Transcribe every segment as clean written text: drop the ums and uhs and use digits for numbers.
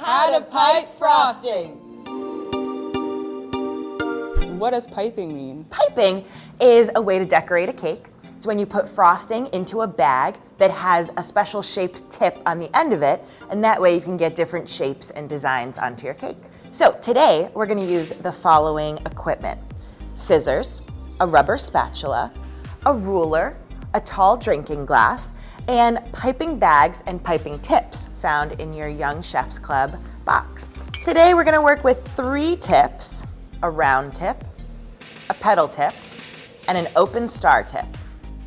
How to pipe frosting. What does piping mean? Piping is a way to decorate a cake. It's when you put frosting into a bag that has a special shaped tip on the end of it, and that way you can get different shapes and designs onto your cake. So today we're going to use the following equipment: scissors, a rubber spatula, a ruler, a tall drinking glass, and piping bags and piping tips found in your Young Chef's Club box. Today we're going to work with 3 tips: a round tip, a petal tip, and an open star tip.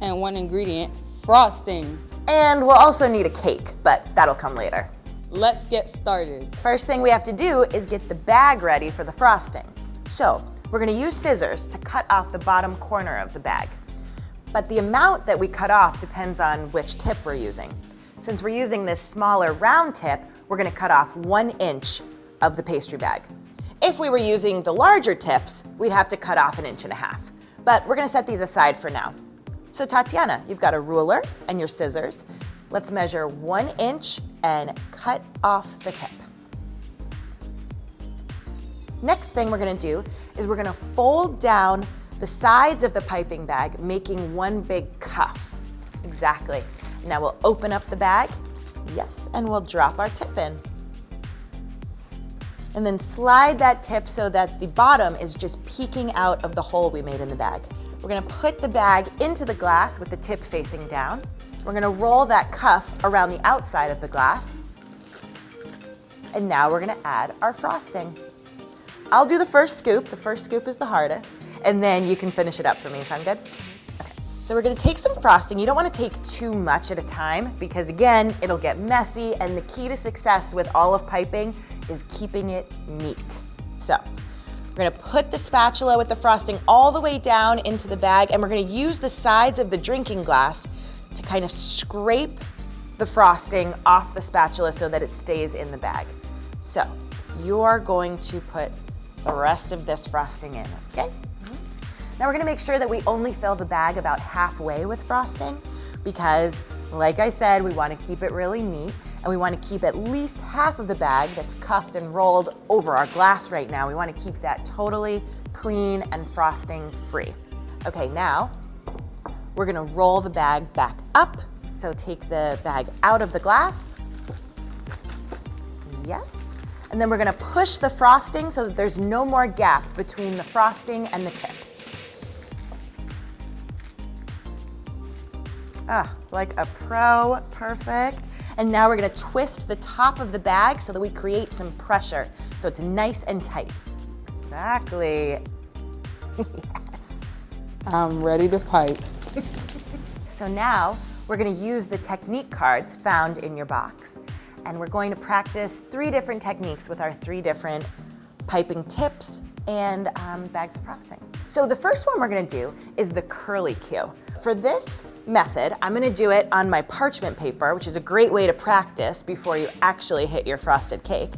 And one ingredient, frosting. And we'll also need a cake, but that'll come later. Let's get started. First thing we have to do is get the bag ready for the frosting. So we're going to use scissors to cut off the bottom corner of the bag. But the amount that we cut off depends on which tip we're using. Since we're using this smaller round tip, we're going to cut off 1 inch of the pastry bag. If we were using the larger tips, we'd have to cut off 1.5 inches. But we're going to set these aside for now. So Tatiana, you've got a ruler and your scissors. Let's measure 1 inch and cut off the tip. Next thing we're going to do is we're going to fold down the sides of the piping bag, making one big cuff. Exactly. Now we'll open up the bag. Yes, and we'll drop our tip in. And then slide that tip so that the bottom is just peeking out of the hole we made in the bag. We're going to put the bag into the glass with the tip facing down. We're going to roll that cuff around the outside of the glass. And now we're going to add our frosting. I'll do the first scoop. The first scoop is the hardest. And then you can finish it up for me. Sound good? Okay. So we're going to take some frosting. You don't want to take too much at a time because, again, it'll get messy. And the key to success with all of piping is keeping it neat. So we're going to put the spatula with the frosting all the way down into the bag, and we're going to use the sides of the drinking glass to kind of scrape the frosting off the spatula so that it stays in the bag. So you're going to put the rest of this frosting in, okay? Now we're going to make sure that we only fill the bag about halfway with frosting because, like I said, we want to keep it really neat. And we want to keep at least half of the bag that's cuffed and rolled over our glass right now. We want to keep that totally clean and frosting free. Okay, now we're going to roll the bag back up. So take the bag out of the glass. Yes. And then we're going to push the frosting so that there's no more gap between the frosting and the tip. Ah, like a pro, perfect. And now we're going to twist the top of the bag so that we create some pressure so it's nice and tight. Exactly. Yes. I'm ready to pipe. So now we're going to use the technique cards found in your box. And we're going to practice 3 different techniques with our 3 different piping tips and bags of frosting. So the first one we're going to do is the curlicue. For this method, I'm going to do it on my parchment paper, which is a great way to practice before you actually hit your frosted cake.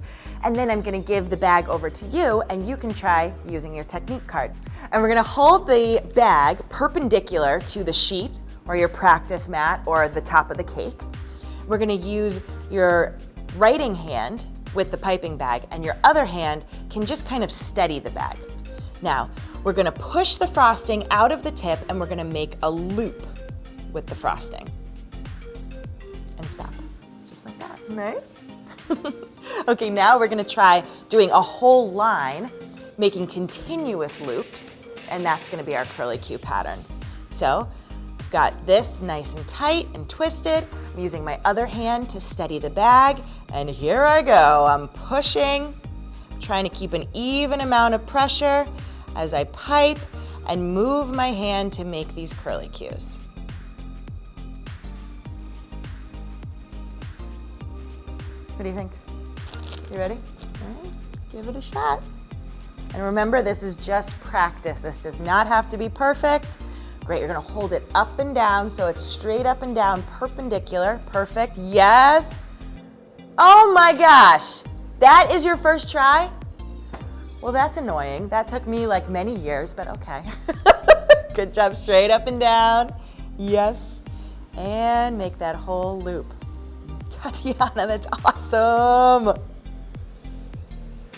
And then I'm going to give the bag over to you, and you can try using your technique card. And we're going to hold the bag perpendicular to the sheet or your practice mat or the top of the cake. We're going to use your writing hand with the piping bag, and your other hand can just kind of steady the bag. Now, we're going to push the frosting out of the tip, and we're going to make a loop with the frosting. And stop, just like that. Nice. Okay, now we're going to try doing a whole line, making continuous loops, and that's going to be our curlicue pattern. So I've got this nice and tight and twisted. I'm using my other hand to steady the bag, and here I go. I'm pushing, trying to keep an even amount of pressure as I pipe and move my hand to make these curlicues. What do you think? You ready? All right, give it a shot. And remember, this is just practice. This does not have to be perfect. Great, you're gonna hold it up and down so it's straight up and down, perpendicular. Perfect, yes. Oh my gosh, that is your first try? Well, that's annoying. That took me like many years, but okay. Good job, straight up and down. Yes, and make that whole loop. Tatiana, that's awesome.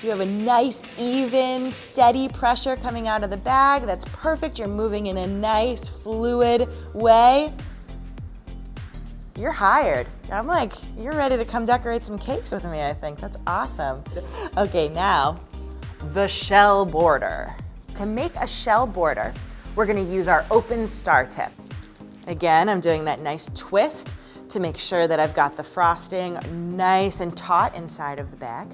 You have a nice, even, steady pressure coming out of the bag. That's perfect. You're moving in a nice, fluid way. You're hired. I'm like, you're ready to come decorate some cakes with me, I think. That's awesome. Okay, now, the shell border. To make a shell border, we're gonna use our open star tip. Again, I'm doing that nice twist to make sure that I've got the frosting nice and taut inside of the bag.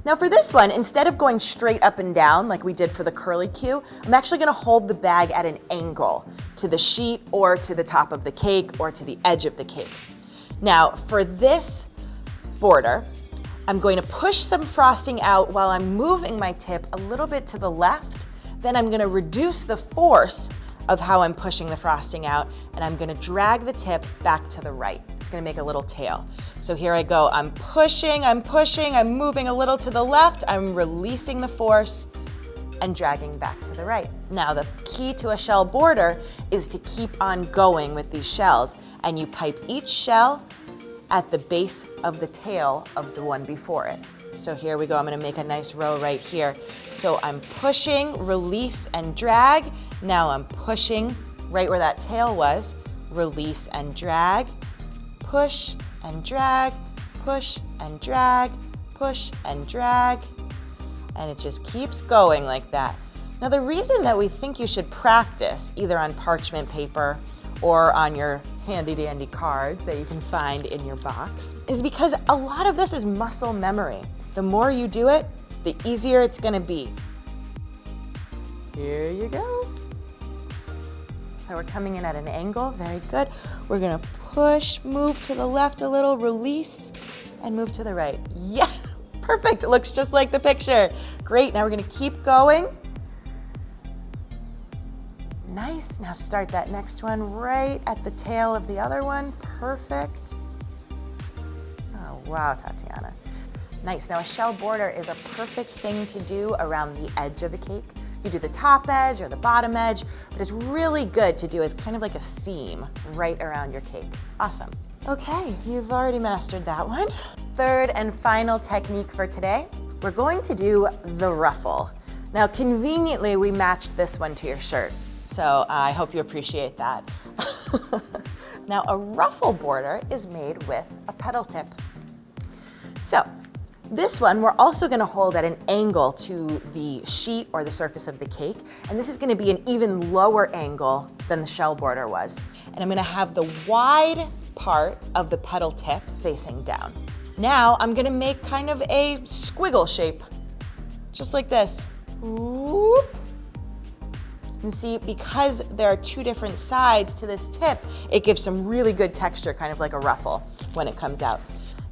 Now for this one, instead of going straight up and down like we did for the curlicue, I'm actually gonna hold the bag at an angle to the sheet or to the top of the cake or to the edge of the cake. Now for this border, I'm going to push some frosting out while I'm moving my tip a little bit to the left. Then I'm gonna reduce the force of how I'm pushing the frosting out, and I'm gonna drag the tip back to the right. It's gonna make a little tail. So here I go, I'm pushing, I'm moving a little to the left, I'm releasing the force and dragging back to the right. Now the key to a shell border is to keep on going with these shells, and you pipe each shell at the base of the tail of the one before it. So here we go, I'm gonna make a nice row right here. So I'm pushing, release, and drag. Now I'm pushing right where that tail was, release and drag, push and drag, push and drag, push and drag, and it just keeps going like that. Now the reason that we think you should practice either on parchment paper or on your handy dandy cards that you can find in your box is because a lot of this is muscle memory. The more you do it, the easier it's gonna be. Here you go. So we're coming in at an angle, very good. We're gonna push, move to the left a little, release, and move to the right. Yeah, perfect, it looks just like the picture. Great, now we're gonna keep going. Nice, now start that next one right at the tail of the other one, perfect. Oh, wow, Tatiana. Nice, now a shell border is a perfect thing to do around the edge of the cake. You do the top edge or the bottom edge, but it's really good to do as kind of like a seam right around your cake. Awesome. Okay, you've already mastered that one. Third and final technique for today, we're going to do the ruffle. Now, conveniently, we matched this one to your shirt, so I hope you appreciate that. Now, a ruffle border is made with a petal tip. So, this one we're also gonna hold at an angle to the sheet or the surface of the cake, and this is gonna be an even lower angle than the shell border was. And I'm gonna have the wide part of the petal tip facing down. Now I'm gonna make kind of a squiggle shape, just like this. Whoop. And see, because there are two different sides to this tip, it gives some really good texture, kind of like a ruffle when it comes out.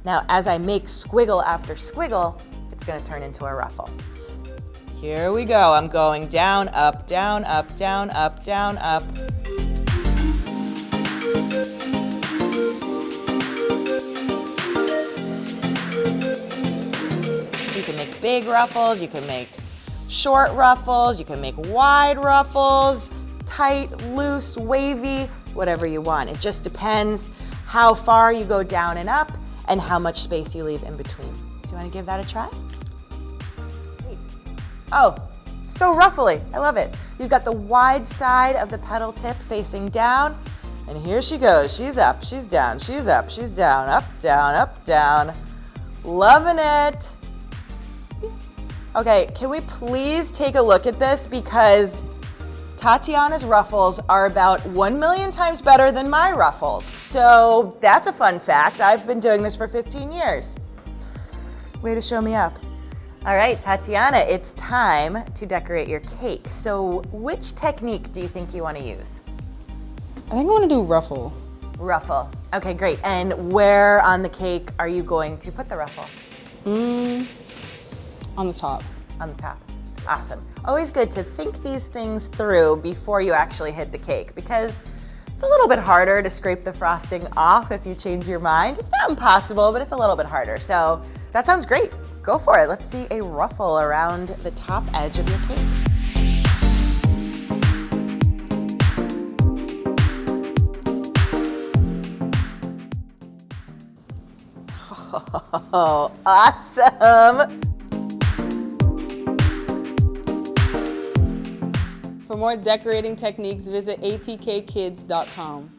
Now, as I make squiggle after squiggle, it's gonna turn into a ruffle. Here we go. I'm going down, up, down, up, down, up, down, up. You can make big ruffles, you can make short ruffles, you can make wide ruffles, tight, loose, wavy, whatever you want. It just depends how far you go down and up and how much space you leave in between. So you wanna give that a try? Great. Oh, so ruffly, I love it. You've got the wide side of the petal tip facing down, and here she goes. She's up, she's down, she's up, she's down, up, down, up, down. Loving it. Okay, can we please take a look at this, because Tatiana's ruffles are about 1,000,000 times better than my ruffles. So that's a fun fact. I've been doing this for 15 years. Way to show me up. All right, Tatiana, it's time to decorate your cake. So which technique do you think you want to use? I think I want to do ruffle. Ruffle. Okay, great. And where on the cake are you going to put the ruffle? On the top. On the top. Awesome. Always good to think these things through before you actually hit the cake, because it's a little bit harder to scrape the frosting off if you change your mind. It's not impossible, but it's a little bit harder. So that sounds great. Go for it. Let's see a ruffle around the top edge of your cake. Oh, awesome. more decorating techniques, visit atkkids.com.